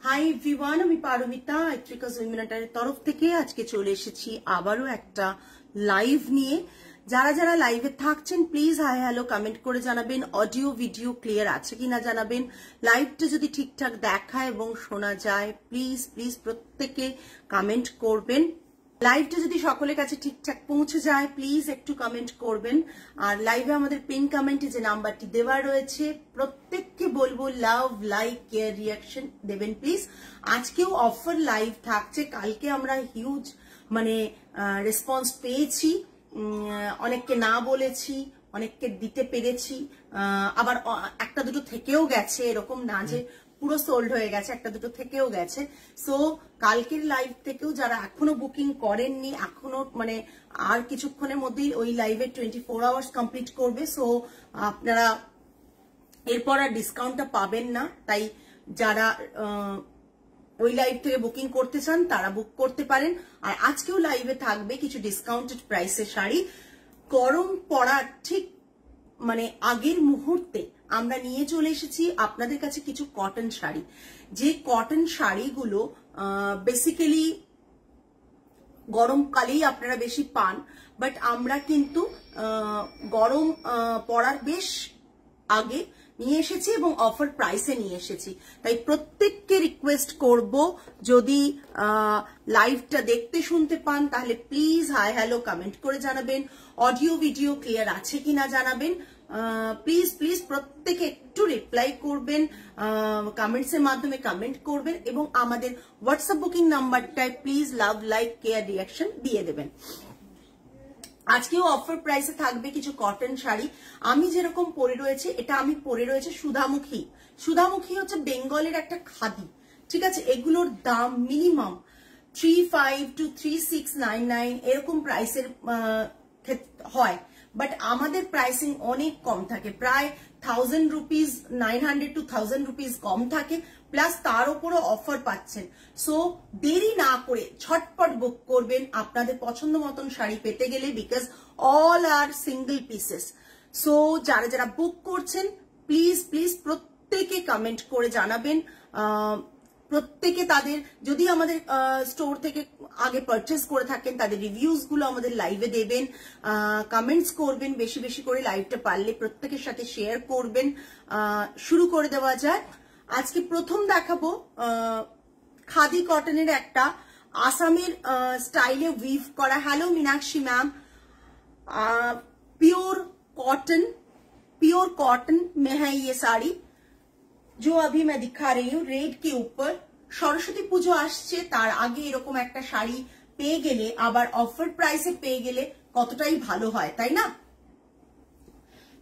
Hi everyone, আমি পারমিতা আইট্রিকাস উইমেনাটারের তরফ থেকে আজকে চলে এসেছি আবারও একটা লাইভ নিয়ে। যারা যারা লাইভে থাকছেন প্লিজ হাই হ্যালো কমেন্ট করে জানাবেন, অডিও ভিডিও ক্লিয়ার আছে কিনা জানাবেন। লাইভটা যদি ঠিকঠাক দেখা এবং শোনা যায় প্লিজ প্লিজ প্রত্যেকে কমেন্ট করবেন। লাইভটা যদি সকলের কাছে ঠিকঠাক পৌঁছে যায় প্লিজ একটু কমেন্ট করবেন। আর লাইভে আমাদের পিন কমেন্টে যে নাম্বারটি দেওয়া রয়েছে প্রত্যেককে বলবো লাভ লাইক কেয়ার রিয়াকশন দেবেন প্লিজ। আজকেও অফার লাইভ থাকছে, কালকে আমরা হিউজ রেসপন্স পেয়েছি, অনেককে না বলেছি, অনেককে দিতে পেরেছি, আবার একটা দুটো থেকেও গেছে, এরকম না যে পুরো সোল্ড হয়ে গেছে, একটা দুটো থেকেও গেছে। সো কালকের লাইভ থেকেও যারা এখনো বুকিং করেননি, এখনো আর কিছুক্ষণের মধ্যেই ওই লাইভে 24 আওয়ার্স কমপ্লিট করবে। সো আপনারা এরপর আর ডিসকাউন্টটা পাবেন না, তাই যারা ওই লাইভ থেকে বুকিং করতে চান তারা বুক করতে পারেন। আর আজকেও লাইভে থাকবে কিছু ডিসকাউন্টেড প্রাইসের শাড়ি। গরম পড়ার ঠিক আগের মুহূর্তে আমরা নিয়ে চলে এসেছি আপনাদের কাছে কিছু কটন শাড়ি, যে কটন শাড়িগুলো বেসিক্যালি গরমকালেই আপনারা বেশি পান, বাট আমরা কিন্তু গরম পড়ার বেশ আগে নিয়ে এসেছি এবং অফার প্রাইসে নিয়ে এসেছি। তাই প্রত্যেককে রিকোয়েস্ট করব, যদি লাইভটা দেখতে শুনতে পান তাহলে প্লিজ হাই হ্যালো কমেন্ট করে জানাবেন, অডিও ভিডিও ক্লিয়ার আছে কিনা জানাবেন। প্লিজ প্লিজ প্রত্যেকে একটু রিপ্লাই করবেন, কমেন্টস এর মাধ্যমে কমেন্ট করবেন এবং আমাদের হোয়াটসঅ্যাপ বুকিং নাম্বারটায় please love like care reaction দিয়ে দেবেন। আজকেও অফার প্রাইসে থাকবে কিছু কটন শাড়ি। আমি যেরকম পরে রয়েছে, এটা আমি পরে রয়েছে সুধামুখী। সুধামুখী হচ্ছে বেঙ্গলের একটা খাদি, ঠিক আছে। এগুলোর দাম মিনিমাম 35 to 3699 এরকম প্রাইসের হয়, বাট আমাদের প্রাইসিং অনেক কম থাকে, প্রায় 1000 রুপিস 900 to 1000 রুপিস কম থাকে, প্লাস তার উপরও অফার পাচ্ছেন। সো দেরি না করে ছটপট বুক করবেন আপনাদের পছন্দ মতন শাড়ি পেতে গেলে, because all are single pieces. So যারা যারা বুক করছেন প্লিজ প্লিজ প্রত্যেকে কমেন্ট করে জানাবেন, প্রত্যেকে তাদের যদি আমাদের স্টোর থেকে আগে পারচেস করে থাকেন তাদের রিভিউজ গুলো আমাদের লাইভে দেবেন, কমেন্টস করবেন বেশি বেশি করে, লাইভটা পারলে প্রত্যেকের সাথে শেয়ার করবেন। শুরু করে দেওয়া যায়। আজকে প্রথম দেখাবো খাদি কটনের একটা আসামের স্টাইলে উইভ করা। Hello Meenakshi ma'am, pure cotton में है ये साड़ी जो अभी मैं दिखा रही हूँ रेड के ऊपर। সরস্বতী পুজো আসছে, তার আগে এরকম একটা শাড়ি পেয়ে গেলে, আবার অফার প্রাইসে পেয়ে গেলে কতটাই ভালো হয়, তাই না।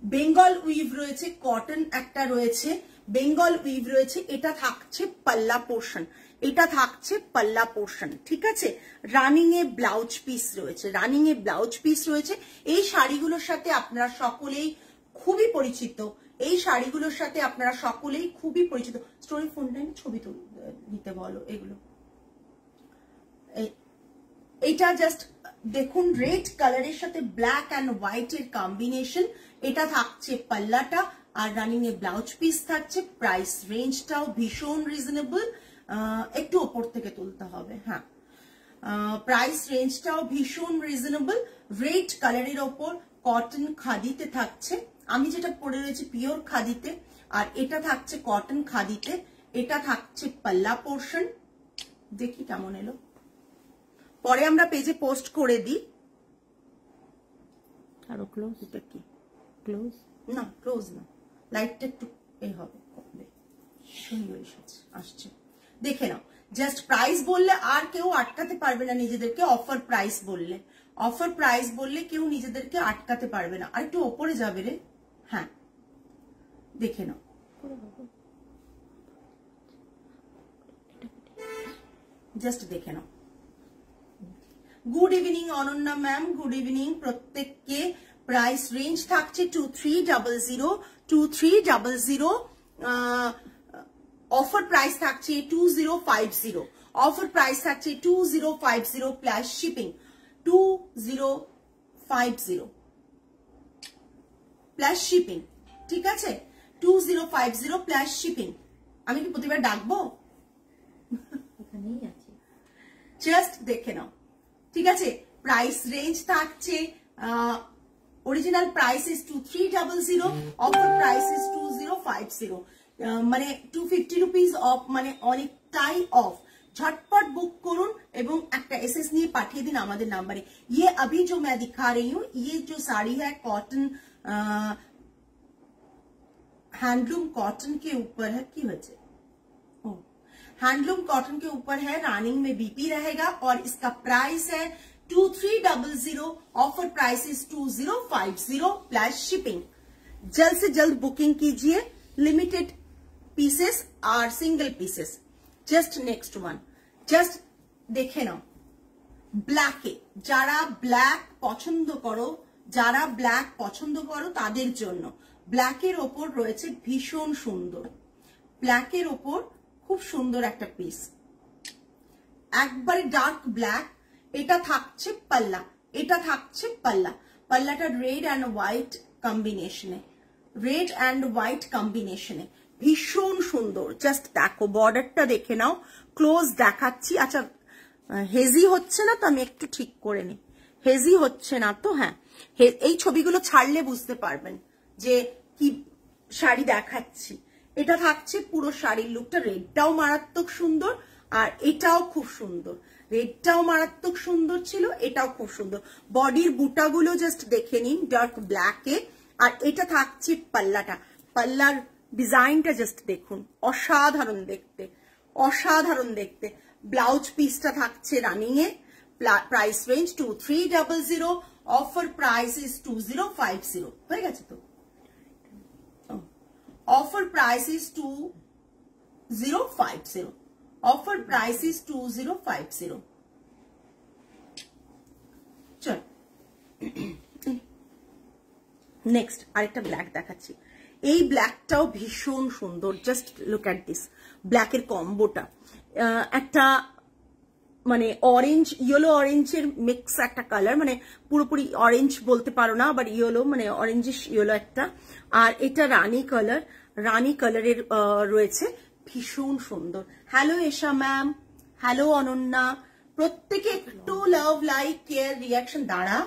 বেঙ্গল উইভ রয়েছে, কটন একটা রয়েছে, বেঙ্গল উইভ রয়েছে। এটা থাকছে পাল্লা পোর্শন, এটা থাকছে পাল্লা পোর্শন, ঠিক আছে। রানিং এ ব্লাউজ পিস রয়েছে, রানিং এ ব্লাউজ পিস রয়েছে। এই শাড়িগুলোর সাথে আপনারা সকলেই খুবই পরিচিত, এই শাড়িগুলোর সাথে আপনারা সকলেই খুবই পরিচিত। স্টোরি ফোনটা ছবি দিতে বলো। এগুলো এটা জাস্ট দেখুন, রেড কালারের সাথে ব্ল্যাক অ্যান্ড হোয়াইট এর কম্বিনেশন। এটা থাকছে পাল্লাটা আর রানিং এ ব্লাউজ পিস থাকছে। প্রাইস রেঞ্জটাও ভীষণ রিজনেবল, একটু ওপর থেকে তুলতে হবে, হ্যাঁ। প্রাইস রেঞ্জটাও ভীষণ রিজনেবল। রেড কালারের ওপর কটন খাদিতে থাকছে। আমি যেটা পরে রয়েছে পিওর খাদিতে, আর এটা থাকছে কটন খাদিতে। এটা থাকছে পাল্লা পোর্শন। দেখি কেমন এলো, পরে আমরা পেজে পোস্ট করে দিই। আরো ক্লোজ, এটা কি ক্লোজ না, ক্লোজ না, লাইটটা একটু এই হবে, সুন্দর আসছে, দেখে নাও। জাস্ট প্রাইস বললে আর কেউ আটকাতে পারবে না নিজেদেরকে। অফার প্রাইস বললে, অফার প্রাইস বললে কেউ নিজেদেরকে আটকাতে পারবে না। আর একটু ওপরে যাবে রে, হ্যাঁ, দেখে নাও, জাস্ট দেখে নাও। Good evening Ananya ma'am, good evening প্রত্যেককে। প্রাইস রেঞ্জ থাকছে 2300, অফার প্রাইস থাকছে 2050, অফার প্রাইস থাকছে 2050 প্লাস শিপিং, 2050 প্লাস শিপিং, ঠিক আছে। 2050 প্লাস শিপিং। আমি কি প্রতিবার ডাকবো? এখানেই আছে, জাস্ট দেখে নাও, ঠিক আছে। প্রাইস রেঞ্জ থাকছে, original price is 2300, offer price is 2050, মানে 250 রুপিস অফ, মানে অনেকটাই অফ। झटपट बुक करूँ एवं একটা एसएस নিয়ে পাঠিয়ে দিন আমাদের নাম্বারে। ये अभी जो मैं दिखा रही हूँ, ये जो साड़ी है कॉटन, हैंडलूम कॉटन के ऊपर है, की वजह हैंडलूम कॉटन के ऊपर है, रनिंग में बीपी रहेगा और इसका प्राइस है 2300, offer price is 2050 plus shipping. जल्द से जल्द बुकिंग कीजिए, लिमिटेड पीसेस और single pieces. Just next one, just देखे नाओ, ব্ল্যাকে যারা ব্ল্যাক পছন্দ করো, যারা ব্ল্যাক পছন্দ করো তাদের জন্য ব্ল্যাকের ওপর রয়েছে ভীষণ সুন্দর, ব্ল্যাকের ওপর খুব সুন্দর একটা পিস, একবারে ডার্ক ব্ল্যাক। এটা থাকছে পাল্লা, এটা থাকছে পাল্লা, পাল্লাটা রেড অ্যান্ড হোয়াইট কম্বিনেশনে, রেড অ্যান্ড হোয়াইট কম্বিনেশনে ভীষণ সুন্দর। জাস্ট দেখো, বর্ডারটা দেখে নাও, ক্লোজ দেখাচ্ছি। আচ্ছা, হেজি হচ্ছে না তো, আমি একটু ঠিক করে নিই, হেজি হচ্ছে না তো। হ্যাঁ, এই ছবিগুলো ছাড়লে বুঝতে পারবেন যে কি শাড়ি দেখাচ্ছি। এটা থাকছে পুরো শাড়ির লুকটা, রেডটাও মারাত্মক সুন্দর আর এটাও খুব সুন্দর, রেডটাও মারাত্মক সুন্দর ছিল, এটাও খুব সুন্দর। বডির বুটাগুলো জাস্ট দেখে নিন, ডার্ক ব্ল্যাকে। আর এটা থাকছে পাল্লাটা, পাল্লার ডিজাইনটা জাস্ট দেখুন, অসাধারণ দেখতে, অসাধারণ দেখতে। ব্লাউজ পিসটা থাকছে running A, price range 2300, offer price is 2050। হয়ে গেছে তো, offer price is 2050, offer price is 2050। চল নেক্সট আরেকটা ব্ল্যাক দেখাচ্ছি। এই ব্ল্যাকটাও ভীষণ সুন্দর, জাস্ট লুক অ্যাট দিস, ব্ল্যাকের কম্বোটা একটা মানে অরেঞ্জ, ইয়েলো অরেঞ্জের মিক্স একটা কালার, মানে পুরোপুরি অরেঞ্জ বলতে পারো না, আবার ইয়েলো, মানে অরেঞ্জিশ ইয়েলো একটা। আর এটা রানী কালার, রানী কালারের রয়েছে, ভীষণ সুন্দর। হ্যালো এশা ম্যাম, হ্যালো অনন্যা, প্রত্যেকে একটু লাভ লাইক কেয়ার রিয়াকশন, দাঁড়া,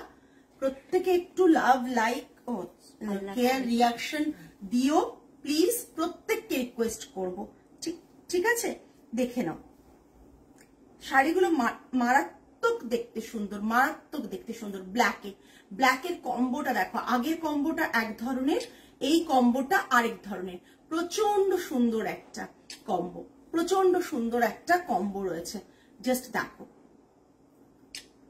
প্রত্যেকে একটু লাভ লাইক ও কেয়ার রিয়াকশন দিও প্লিজ, প্রত্যেককে রিকোয়েস্ট করব, ঠিক আছে। দেখে নাও শাড়িগুলো, মারাত্মক দেখতে সুন্দর, মারাত্মক দেখতে সুন্দর। ব্ল্যাকে, ব্ল্যাকের কম্বোটা দেখো, আগের কম্বোটা এক ধরনের, এই কম্বোটা আরেক ধরনের, প্রচন্ড সুন্দর একটা কম্বো, প্রচন্ড সুন্দর একটা কম্বো রয়েছে। জাস্ট দেখো,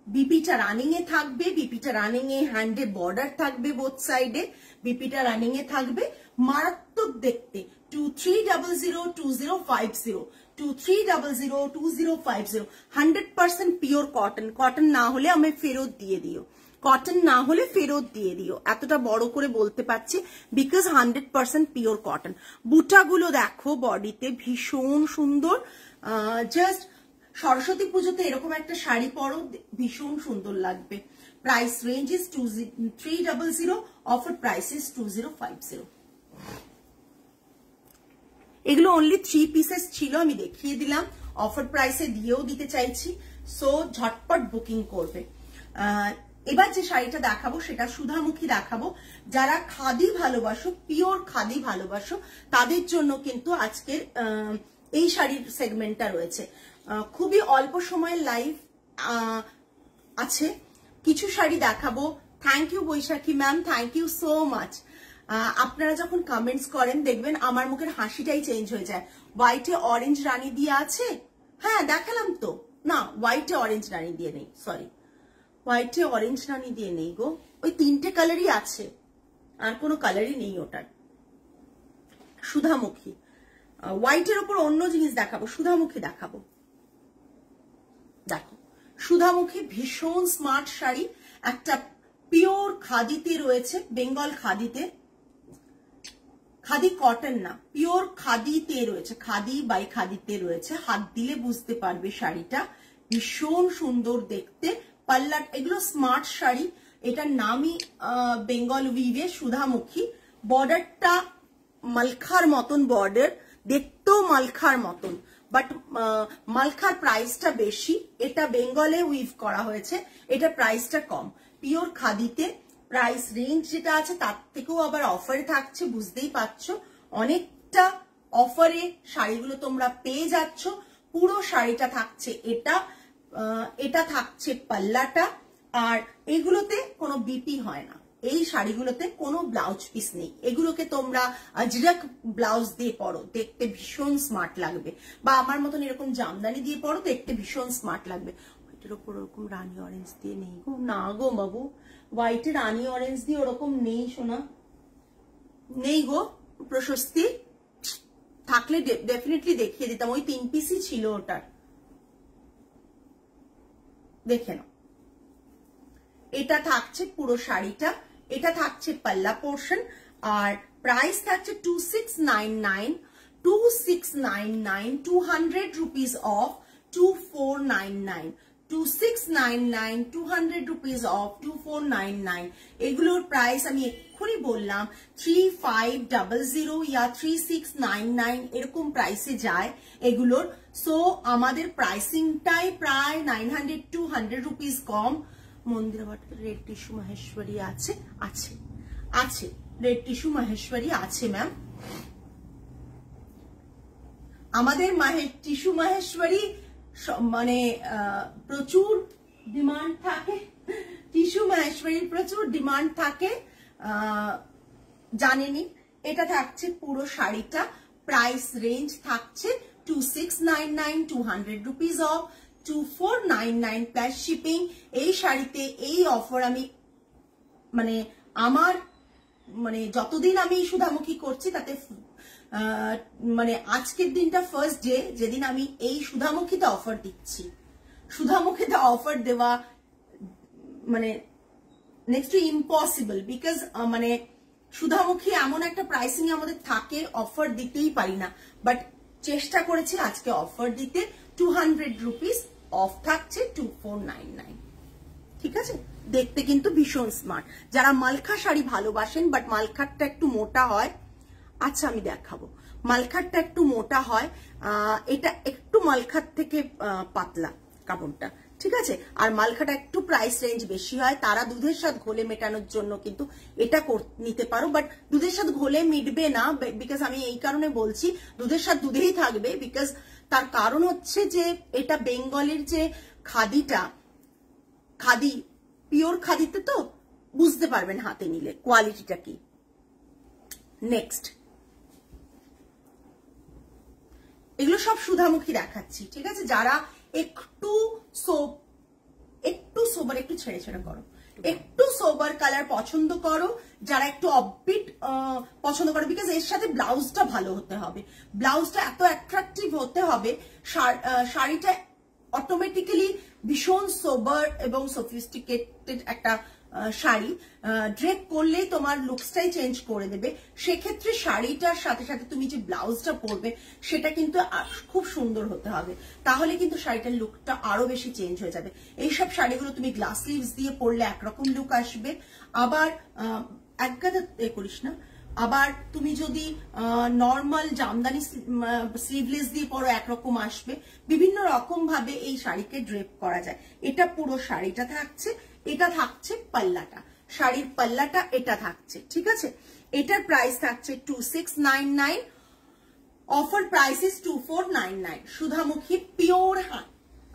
বিপিটা রানিং এ থাকবে, বিপিটা রানিং এ, হ্যান্ডে বর্ডার থাকবে বোথ সাইডে, বিপিটা রানিং এ থাকবে, মারাত্মক দেখতে। 2300, 2050, 2300, 2050, 100% পিওর কটন। কটন না হলে আমি ফেরত দিয়ে দিও, কটন না হলে ফেরত দিয়ে দিও, এতটা বড় করে বলতে পারছি, বিকজ 100% পিওর কটন। বুটাগুলো দেখো বডিতে ভীষণ সুন্দর, জাস্ট সরস্বতী পুজোতে এরকম একটা শাড়ি পরো, ভীষণ সুন্দর লাগবে। Price range is 2300, offer price is 2050। এগুলো অনলি 3 পিসেস ছিল, আমি দেখিয়ে দিলাম, অফার প্রাইসে দিয়েও দিতে চাইছি, সো ঝটপট বুকিং করবে। এবার যে শাড়িটা দেখাবো সেটা সুধামুখী দেখাবো। যারা খাদি ভালোবাসো, পিওর খাদি ভালোবাসো, তাদের জন্য কিন্তু আজকের এই শাড়ির সেগমেন্টটা রয়েছে। খুবই অল্প সময়ের লাইভ আছে, কিছু শাড়ি দেখাবো। Thank you Baishakhi ma'am, thank you so much. আপনারা যখন কমেন্টস করেন দেখবেন আমার মুখের হাসিটাই চেঞ্জ হয়ে যায়। হোয়াইটে অরেঞ্জ রানী দিয়ে আছে, হ্যাঁ দেখালাম তো, না হোয়াইটে অরেঞ্জ রানী দিয়ে নেই, সরি, হোয়াইটে অরেঞ্জ রানী দিয়ে নেই গো, ওই 3টে কালারই আছে, আর কোনো কালারই নেই ওটার। সুধামুখী, হোয়াইটের ওপর অন্য জিনিস দেখাবো, সুধামুখী দেখাবো। দেখো সুধামুখী ভীষণ স্মার্ট শাড়ি, একটা পিওর খাদিতে রয়েছে, বেঙ্গল খাদিতে, খাদি কটন না, পিওর খাদিতে রয়েছে, খাদি বাই খাদিতে রয়েছে। হাত দিলে বুঝতে পারবে শাড়িটা, ভীষণ সুন্দর দেখতে। পাল্লা, এগুলো স্মার্ট শাড়ি, এটার নামই বেঙ্গল উইভে সুধামুখী। বর্ডারটা মালখার মতন বর্ডার, দেখতেও মালখার মতন, বাট মালখার প্রাইসটা বেশি, এটা বেঙ্গলে উইভ করা হয়েছে, এটা প্রাইসটা কম। পিওর খাদিতে প্রাইস রেঞ্জ যেটা আছে তার থেকেও আবার অফারে থাকছে, বুঝতেই পারছো অনেকটা অফারে শাড়িগুলো তোমরা পেয়ে যাচ্ছ। পুরো শাড়িটা থাকছে এটা থাকছে পাল্লাটা, আর এগুলোতে কোনো বিপি হয় না, এই শাড়িগুলোতে কোনো ব্লাউজ পিস নেই। এগুলোকে তোমরা আজরাক ব্লাউজ দিয়ে পরো, দেখতে ভীষণ স্মার্ট লাগবে, বা আমার মতন এরকম জামদানি দিয়ে পরো, দেখতে ভীষণ স্মার্ট লাগবে। হোয়াইটের ওপর ওরকম রানী অরেঞ্জ দিয়ে নেই গো, না গো বাবু, হোয়াইটে রানী অরেঞ্জ দিয়ে ওরকম নেই সোনা, নেই গো প্রশস্তি। থাকলে ডেফিনেটলি দেখিয়ে দিতাম, ওই 3 পিসই ছিল ওটার, দেখে নাও। এটা থাকছে পুরো শাড়িটা, এটা থাকছে পাল্লা পোর্শন, আর প্রাইস থাকছে 2699, 200 রুপিস অফ 2499, 2699, 200 রুপিস অফ 2499। এগুলোর প্রাইস আমি এক্ষুনি বললাম 3500 ইয়া 3699 এরকম প্রাইসে যায় এগুলোর। সো আমাদের প্রাইসিংটাই প্রায় 900 to 100 রুপিস কম। মন্দিরা ভাট রেড টিস্যু মাহেশ্বরী আছে, আছে আছে রেড টিস্যু মাহেশ্বরী আছে ম্যাম। আমাদের টিস্যু মাহেশ্বরী মানে প্রচুর ডিমান্ড থাকে, টিস্যু মাহেশ্বরীর প্রচুর ডিমান্ড থাকে, জানেনি। এটা থাকছে পুরো শাড়িটা, প্রাইস রেঞ্জ থাকছে 2699, 200 রুপিস অফ 2499 প্লাস শিপিং। এই শাড়িতে এই অফার আমি মানে আমার মানে যতদিন আমি সুধামুখী করছি তাতে মানে আজকের দিনটা ফার্স্ট ডে যেদিন আমি এই সুধামুখীতে অফার দিচ্ছি। সুধামুখীতে অফার দেওয়া মানে নেক্সট টু ইম্পসিবল, বিকজ মানে সুধামুখী এমন একটা প্রাইসিং আমাদের থাকে, অফার দিতেই পারি না, বাট চেষ্টা করেছি আজকে অফার দিতে। 200 রুপিস অফ থাকছে 2499, ঠিক আছে। দেখতে কিন্তু ভীষণ স্মার্ট। যারা মালখা শাড়ি ভালোবাসেন, বাট মালখারটা একটু মোটা হয়, আচ্ছা আমি দেখাবো, মালখারটা একটু মোটা হয়, এটা একটু মালখার থেকে পাতলা কাপড়টা, ঠিক আছে। আর মালখাটা একটু প্রাইস রেঞ্জ বেশি হয়, তারা দুধের সাথে ঘোলে মেটানোর জন্য কিন্তু এটা নিতে পারো, বাট দুধের সাথে ঘোলে মিটবে না, বিকজ আমি এই কারণে বলছি দুধের সাথে দুধেই থাকবে, বিকজ তার কারণ হচ্ছে যে এটা বেঙ্গলের যে খাদিটা, খাদি পিওর খাদিতে তো বুঝতে পারবেন হাতে নিলে কোয়ালিটিটা কি। নেক্সট এগুলো সব সুধামুখী দেখাচ্ছি, ঠিক আছে। যারা একটু সোবার, একটু ছেড়ে ছেড়ে করো, একটু সোবার কালার পছন্দ করো, যারা একটু অফবিট পছন্দ করো, বিকজ এর সাথে ব্লাউজটা ভালো হতে হবে, ব্লাউজটা এত অ্যাট্রাকটিভ হতে হবে, শাড়িটা অটোমেটিক্যালি ভীষণ সোবার এবং সফিস্টিকেটেড একটা শাড়ি, ড্রেপ করলেই তোমার লুকসটাই চেঞ্জ করে দেবে। সেক্ষেত্রে শাড়িটার সাথে সাথে তুমি যে ব্লাউজটা পরবে সেটা কিন্তু খুব সুন্দর হতে হবে, তাহলে কিন্তু শাড়িটার লুকটা আরো বেশি চেঞ্জ হয়ে যাবে। এইসব শাড়িগুলো তুমি গ্লাস স্লিভস দিয়ে পরলে একরকম লুক আসবে, আবার একগাদা করিস না, আবার তুমি যদি নর্মাল জামদানি স্লিভলেস দিয়ে পরো একরকম আসবে, বিভিন্ন রকম ভাবে এই শাড়িকে ড্রেপ করা যায়। এটা পুরো শাড়িটা থাকছে, এটা থাকছে পাল্লাটা, শাড়ির পাল্লাটা এটা থাকছে, ঠিক আছে। এটার প্রাইস থাকছে 2699, offer price is 2499। Sudhamukhi pure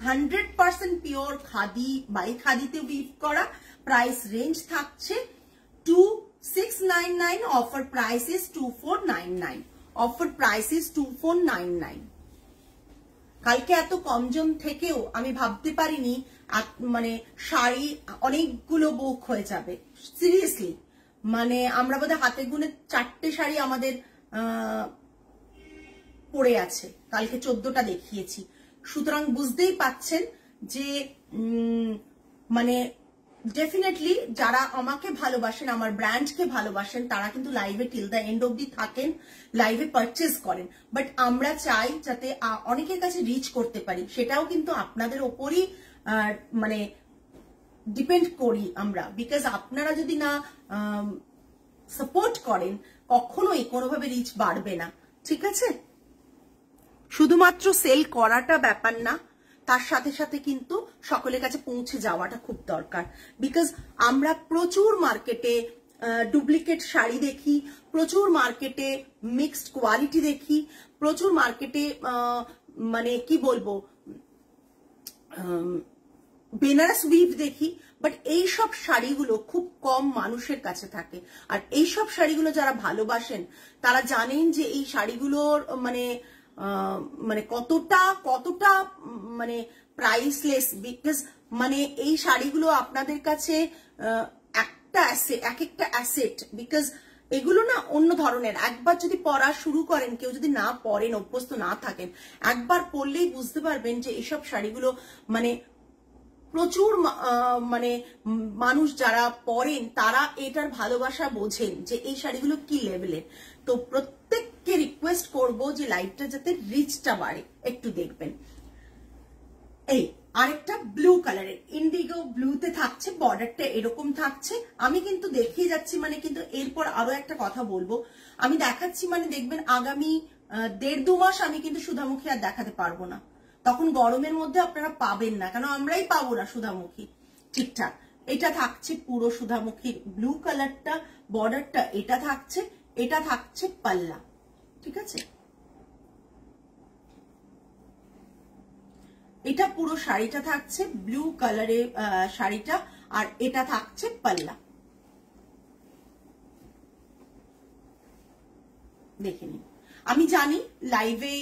100% pure khadi by খাদিতে উইভ করা, প্রাইস রেঞ্জ থাকছে 2699, offer price is 2499, offer price is 2499। কালকে এত কমজন থেকেও আমি ভাবতে পারিনি মানে শাড়ি অনেকগুলো বুক হয়ে যাবে, সিরিয়াসলি। মানে আমরা বোধহয় হাতে গুনে 4টে শাড়ি আমাদের পড়ে আছে, কালকে 14টা দেখিয়েছি। সুতরাং বুঝতেই পাচ্ছেন যে মানে ডেফিনেটলি যারা আমাকে ভালোবাসেন, আমার ব্র্যান্ডকে ভালোবাসেন, তারা কিন্তু লাইভে টিল দ্য এন্ড অব্দি থাকেন, লাইভে পারচেজ করেন। বাট আমরা চাই যাতে অনেকের কাছে রিচ করতে পারি, সেটাও কিন্তু আপনাদের ওপরই মানে ডিপেন্ড করি আমরা, বিকজ আপনারা যদি না সাপোর্ট করেন কখনোই কোনোভাবে রিচ বাড়বে না, ঠিক আছে। শুধুমাত্র সেল করাটা ব্যাপার না, তার সাথে সাথে কিন্তু সকলের কাছে পৌঁছে যাওয়াটা খুব দরকার। বিকজ আমরা প্রচুর মার্কেটে ডুপ্লিকেট শাড়ি দেখি, প্রচুর মার্কেটে মিক্সড কোয়ালিটি দেখি, প্রচুর মার্কেটে মানে কি বলবো বেনারস উইভ দেখি, বাট এইসব শাড়িগুলো খুব কম মানুষের কাছে থাকে। আর এইসব শাড়িগুলো যারা ভালোবাসেন তারা জানেন যে এই শাড়িগুলোর মানে মানে কতটা কতটা মানে প্রাইসলেস। বিকজ মানে এই শাড়িগুলো আপনাদের কাছে একটা অ্যাসেট, এক একটা অ্যাসেট। বিকজ এগুলো না অন্য ধরনের, একবার যদি পড়া শুরু করেন, কেউ যদি না পড়েন, অভ্যস্ত না থাকেন, একবার পড়লেই বুঝতে পারবেন যে এইসব শাড়িগুলো মানে প্রচুর মানে মানুষ যারা পরেন তারা এটার ভালোবাসা বোঝেন যে এই শাড়িগুলো কি লেভেলের। তো প্রত্যেককে রিকোয়েস্ট করব যে লাইভটা যাতে রিচটা বাড়ে, একটু দেখবেন। এই আরেকটা ব্লু কালারের, ইন্ডিগো ব্লুতে থাকছে, বর্ডারটা এরকম থাকছে। আমি কিন্তু দেখিয়ে যাচ্ছি, মানে কিন্তু এরপর আরো একটা কথা বলবো, আমি দেখাচ্ছি মানে দেখবেন আগামী 1.5-2 মাস আমি কিন্তু সুধামুখী আর দেখাতে পারবো না। তখন গরমের মধ্যে আপনারা পাবেন না, কেন আমরাই পাবো না সুধামুখী ঠিকঠাক। এটা থাকছে পুরো সুধামুখীর ব্লু কালারটা, বর্ডারটা এটা থাকছে, এটা থাকছে পাল্লা, ঠিক আছে। এটা পুরো শাড়িটা থাকছে ব্লু কালারের শাড়িটা, আর এটা থাকছে পাল্লা। দেখে নিন। আমি জানি লাইভে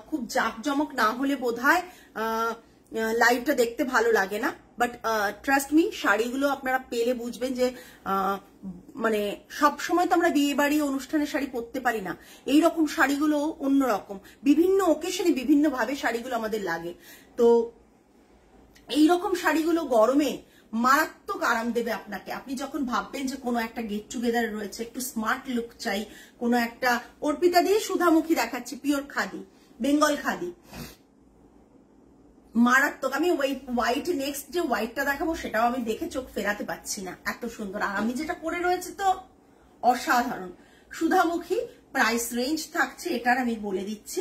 খুব জাঁকজমক না হলে বোধহয় লাইভটা দেখতে ভালো লাগে না, বাট ট্রাস্ট মি, শাড়িগুলো আপনারা পেলে বুঝবেন যে মানে সব সময় তো আমরা বিয়ে বাড়ি অনুষ্ঠানের শাড়ি পরতে পারি না। এইরকম শাড়িগুলো অন্যরকম, বিভিন্ন ওকেশনে বিভিন্ন ভাবে শাড়িগুলো আমাদের লাগে। তো এইরকম শাড়িগুলো গরমে মারাত্মক আরাম দেবে আপনাকে। আপনি যখন ভাববেন যে কোনো একটা গেট টুগেদার রয়েছে, একটু স্মার্ট লুক চাই, কোনো একটা, অর্পিতা দিয়ে সুধামুখী দেখাচ্ছি, পিওর খাদি, বেঙ্গল খাদি, মারাত্মক। আমি হোয়াইট, নেক্সট যে হোয়াইটটা দেখাবো সেটাও আমি দেখে চোখ ফেরাতে পারছি না, এত সুন্দর। আর আমি যেটা পরে রয়েছে তো অসাধারণ। সুধামুখী প্রাইস রেঞ্জ থাকছে এটার আমি বলে দিচ্ছি,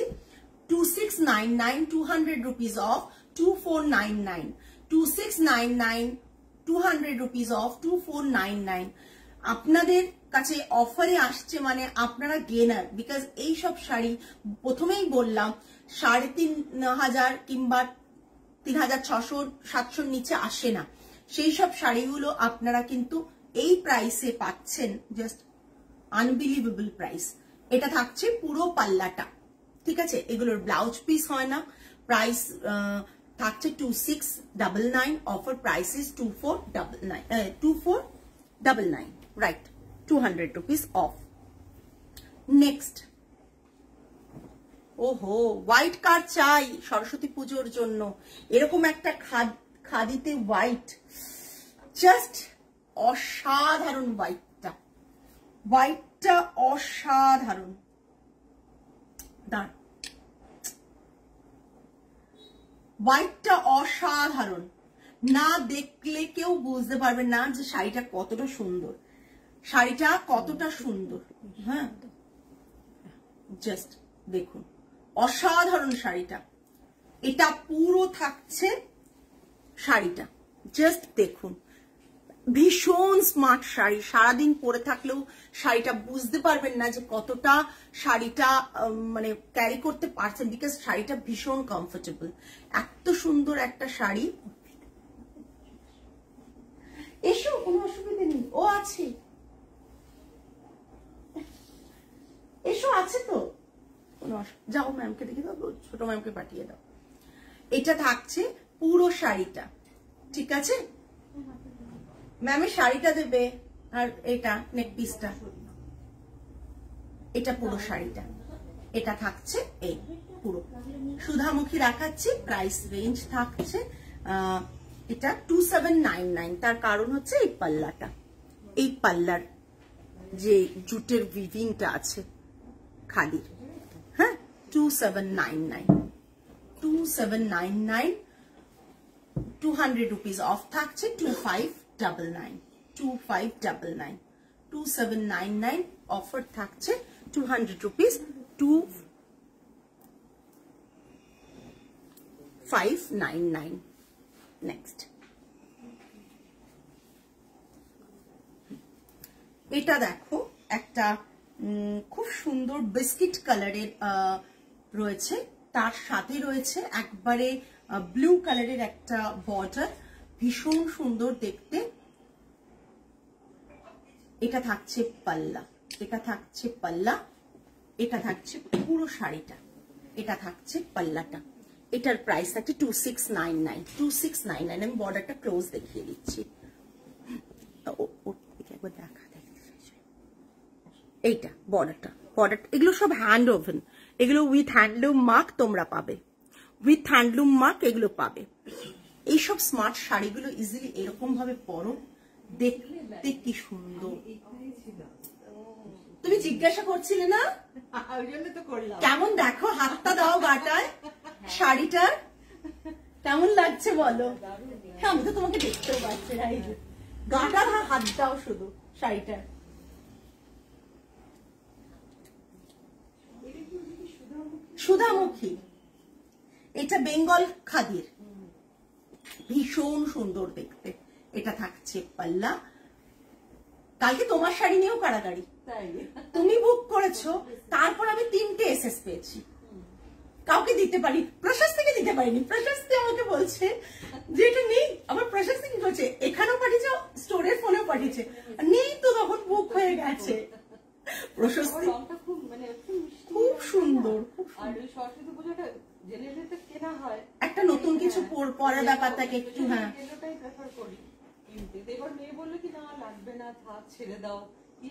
2699, 200 রুপিস অফ 2499, 2699, 200 রুপিস অফ 2499। আপনাদের কাছে অফারে আসছে মানে আপনারা গেনার। বিকজ এই সব শাড়ি প্রথমেই বললাম 3500 কিংবা 3600-700 নিচে আসে না। সেই সব শাড়িগুলো আপনারা কিন্তু এই প্রাইসে পাচ্ছেন, জাস্ট আনবিলিভেবল প্রাইস। এটা থাকছে পুরো পাল্লাটা, ঠিক আছে। এগুলোর ব্লাউজ পিস হয় না। প্রাইস থাকছে 2699, offer price is 2499, right, 200 rupees of. Next, ওহো, হোয়াইট কার চাই সরস্বতী পুজোর জন্য। এরকম একটা খাদিতে হোয়াইট, জাস্ট অসাধারণ। হোয়াইটটা অসাধারণ। হোয়াইটটা অসাধারণ, না দেখলে কেউ বুঝতে পারবে না যে শাড়িটা কতটা সুন্দর, শাড়িটা কতটা সুন্দর। হ্যাঁ, জাস্ট দেখুন, অসাধারণ শাড়িটা। এটা পুরো থাকছে শাড়িটা, জাস্ট দেখুন, ভীষণ স্মার্ট শাড়ি। সারাদিন পরে থাকলেও শাড়িটা বুঝতে পারবেন না যে কতটা শাড়িটা মানে ক্যারি করতে পারছেন, বিকজ শাড়িটা ভীষণ কমফোর্টেবল। এত সুন্দর একটা শাড়ি। এসো, কোনো অসুবিধা নেই, ও আছে, এসো, আছে তো, যাও ম্যামকে দেখে দাও, ছোট ম্যামকে পাঠিয়ে দাও। এটা থাকছে পুরো শাড়িটা, ঠিক আছে। ম্যামের শাড়িটা দেবে, আর এটা নেক পিসটা, এটা পুরো শাড়িটা। এটা থাকছে এই পুরো সুধামুখী দেখাচ্ছি। প্রাইস রেঞ্জ থাকছে এটা 2799। তার কারণ হচ্ছে এই পাল্লাটা, এই পাল্লার যে জুটের উইভিংটা আছে খাদির। হ্যাঁ, 2799, 2799, 200 রুপিস অফ থাকছে, 2599, 2599, 2799 অফার থাকছে, 200 রুপিস, 2 2599। নেক্সট, এটা দেখো একটা খুব সুন্দর বিস্কিট কালারের রয়েছে, তার সাথে রয়েছে একবারে ব্লু কালারের একটা বর্ডার, ভীষণ সুন্দর দেখতে। এটা থাকছে পাল্লা, এটা থাকছে পাল্লা, এটা থাকছে পুরো শাড়িটা, এটা থাকছে পাল্লাটা। এটার প্রাইস থাকছে 2699, 2699। আমি বর্ডারটা ক্লোজ দেখিয়ে দিচ্ছি, একবার দেখা। এইটা বর্ডারটা, এগুলো সব হ্যান্ড ওভেন, এগুলো উইথ হ্যান্ডলুম মার্ক তোমরা পাবে, উইথ হ্যান্ডলুম মার্ক এগুলো পাবে। এইসব স্মার্ট শাড়িগুলো ইজিলি এরকম ভাবে পরো, দেখতে কি সুন্দর। তুমি জিজ্ঞাসা করছিলে না, কেমন দেখো, হাতটা দাও গাটায়, শাড়িটার কেমন লাগছে বলো। হ্যাঁ, আমি তো তোমাকে দেখতেও পাচ্ছি, গাটা হাত দাও শুধু শাড়িটার। সুধামুখী, এটা বেঙ্গল খাদির, ভীষণ সুন্দর দেখতে। এটা থাকছে পাল্লা। কালকে তোমার শাড়ি নিয়েও কাড়াকাড়ি, তুমি বুক করেছো, তারপর আমি 3টে এসএস পেয়েছি, কাউকে দিতে পারি, প্রশাস্তিকে দিতে পারিনি। প্রশাস্তি আমাকে বলছে যে এটা নেই, আবার প্রশাস্তি কি করছে, এখানেও পাঠিয়েছে, স্টোরের ফোনেও পাঠিয়েছে, নেই তো, তখন বুক হয়ে গেছে। প্রশস্তি খুব সুন্দর, একটা নতুন কিছু পরার ব্যাপার থাকে একটু। হ্যাঁ, এবার মেয়ে বললো কি না লাগবে না, থাক, ছেড়ে দাও, কি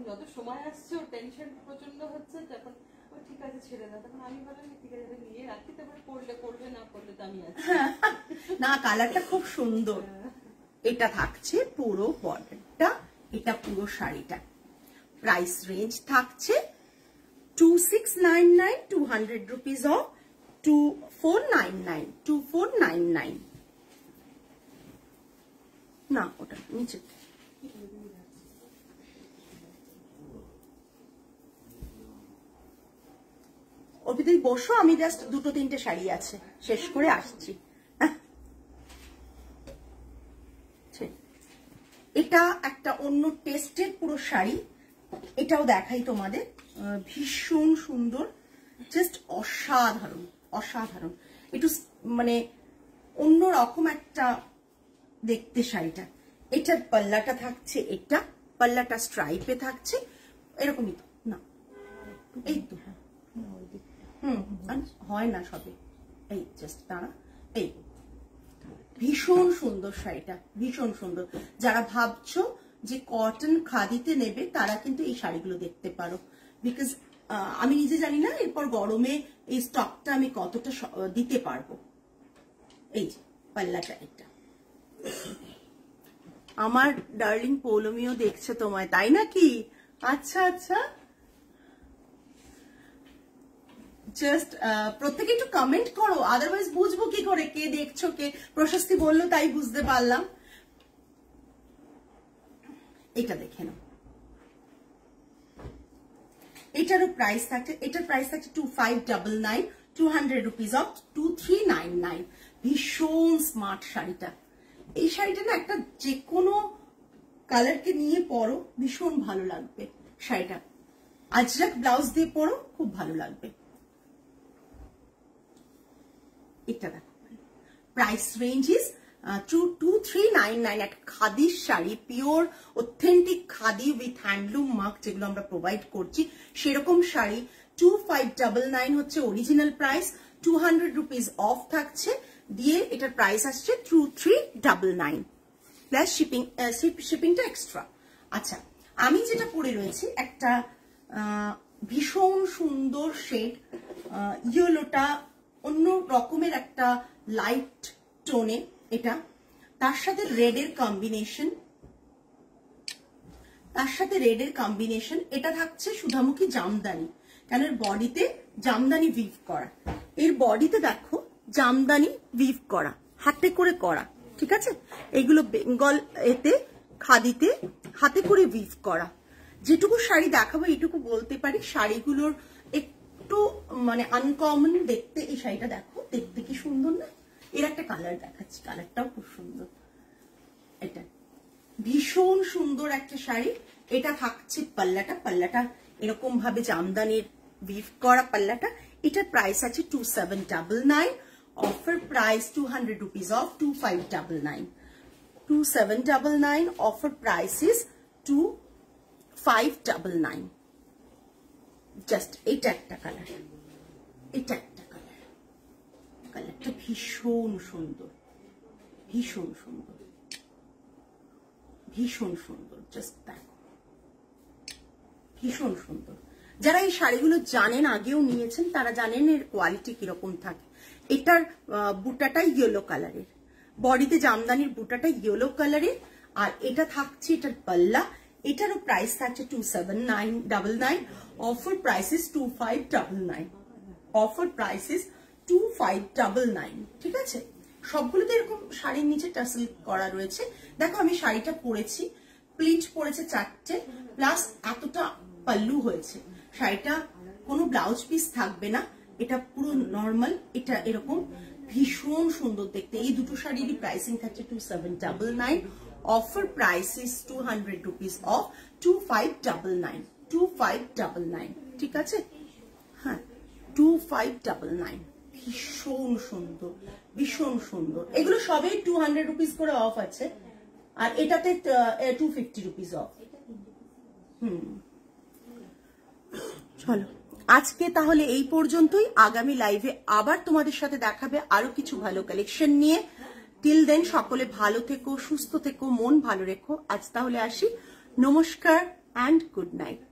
যত সময় আসছে ওর টেনশন প্রচন্ড হচ্ছে, তখন ও ঠিক আছে ছেড়ে দাও, তখন আমি বললাম ঠিক আছে নিয়ে রাখি, তারপর করলে করবে, না করলে তো আমি আছি। না, কালারটা খুব সুন্দর। এটা থাকছে পুরো বর্ডারটা, এটা পুরো শাড়িটা। প্রাইস রেঞ্জ থাকছে 2699, 200 রুপিস অফ 2499, 2499। না, ওটা নিচে। ওর ভিতরে বসো, আমি জাস্ট 2-3টে শাড়ি আছে, শেষ করে আসছি। এটা একটা অন্য টেস্টের পুরো শাড়ি, এটাও দেখাই তোমাদের, ভীষণ সুন্দর, জাস্ট অসাধারণ, অসাধারণ। একটু মানে অন্যরকম একটা দেখতে শাড়িটা। এটার পাল্লাটা থাকছে, এটা পাল্লাটা স্ট্রাইপে থাকছে, এরকমই তো না, এই তো হয় না সবে, এই জাস্ট দাঁড়া, এই ভীষণ সুন্দর শাড়িটা, ভীষণ সুন্দর। যারা ভাবছো যে কটন খাদিতে নেবে, তারা কিন্তু এই শাড়িগুলো দেখতে পারো, বিকজ আমি নিজে জানি না এরপর গরমে এই স্টকটা আমি কতটা দিতে পারবো। এই যে পাল্লাটা, এটা আমার ডার্লিং পৌলমিও দেখছে তোমায়, তাই নাকি? আচ্ছা আচ্ছা, জাস্ট প্রত্যেকে একটু কমেন্ট করো, আদারওয়াইজ বুঝবো কি করে কে দেখছো, কে। প্রশস্তি বললো তাই বুঝতে পারলাম। এটা দেখে নাও, এটারও প্রাইস থাকছে, এটার প্রাইস থাকছে 2599, 200 রুপিস অফ 2399। ভীষণ স্মার্ট শাড়িটা। এই শাড়িটা না একটা যে কোনো কালারকে নিয়ে পরো, ভীষণ ভালো লাগবে শাড়িটা। আজরাক ব্লাউজ দিয়ে পরো, খুব ভালো লাগবে। এটা দেখো, প্রাইস রেঞ্জ ইজ 2399। একটা খাদির sari, pure authentic khadi with handloom mark, যেগুলো আমরা প্রোভাইড করছি, সেরকম শাড়ি 2599 হচ্ছে অরিজিনাল প্রাইস, 200 রুপিস অফ থাকছে দিয়ে, এটার প্রাইস আসছে 2399 প্লাস শিপিং, শিপিংটা এক্সট্রা। আচ্ছা, আমি যেটা পরে রয়েছি একটা ভীষণ সুন্দর শেড, ইয়েলোটা অন্য রকমের একটা লাইট টোনে, এটা তার সাথে রেডের কম্বিনেশন, এটা থাকছে সুধামুখী জামদানি, কেন এর বডিতে জামদানি উইভ করা, এর বডিতে দেখো জামদানি উইভ করা, হাতে করে করা, ঠিক আছে? এইগুলো বেঙ্গল এতে খাদিতে হাতে করে উইভ করা। যেটুকু শাড়ি দেখাবো এইটুকু বলতে পারি, শাড়িগুলোর একটু মানে আনকমন দেখতে এই শাড়িটা, দেখো দেখতে কি সুন্দর না। এর একটা কালার দেখাচ্ছি, কালারটাও খুব সুন্দর। এটা ভীষণ সুন্দর একটা শাড়ি। এটা থাকছে পাল্লাটা এরকম ভাবে জামদানির উইভ করা পাল্লাটা। এটার প্রাইস আছে 2799, offer price 200 rupees of 2599, 2799, offer price is 2599। Just এটা একটা কালার, এটা একটা কালার, কালারটা ভীষণ সুন্দর, ভীষণ সুন্দর, ভীষণ সুন্দর। জাস্ট দেখো, ভীষণ সুন্দর। যারা এই শাড়িগুলো জানেন, আগেও নিয়েছেন, তারা জানেন এর কোয়ালিটি কিরকম থাকে। এটার বুটাটা ইয়েলো কালারের, বডিতে জামদানির বুটাটা ইয়েলো কালারের, আর এটা থাকছে এটার পাল্লা। এটারও প্রাইস থাকছে 2799, offer price is 2599, offer price is 2599। ঠিক আছে, সবগুলোতে এরকম শাড়ির নিচে টাসেল করা রয়েছে। দেখো আমি শাড়িটা পরেছি, প্লিট পরেছে 4টে, প্লাস এতটা পাল্লু হয়েছে। শাড়িটা কোনো ব্লাউজ পিস থাকবে না, এটা পুরো নর্মাল। এটা এরকম ভীষণ সুন্দর দেখতে। এই দুটো শাড়িরই প্রাইসিং থাকছে 2799, offer price is 200 rupees of 2599, 2599। ঠিক আছে, হ্যাঁ 2599। ভীষণ সুন্দর, ভীষণ সুন্দর। এগুলো সবই 200 রুপিস করে অফ আছে, আর এটাতে 250 রুপিস অফ। চলো আজকে তাহলে এই পর্যন্তই। আগামী লাইভে আবার তোমাদের সাথে দেখাবে আরো কিছু ভালো কালেকশন নিয়ে। টিল দেন সকলে ভালো থেকো, সুস্থ থেকো, মন ভালো রেখো। আজ তাহলে আসি, নমস্কার অ্যান্ড গুড নাইট।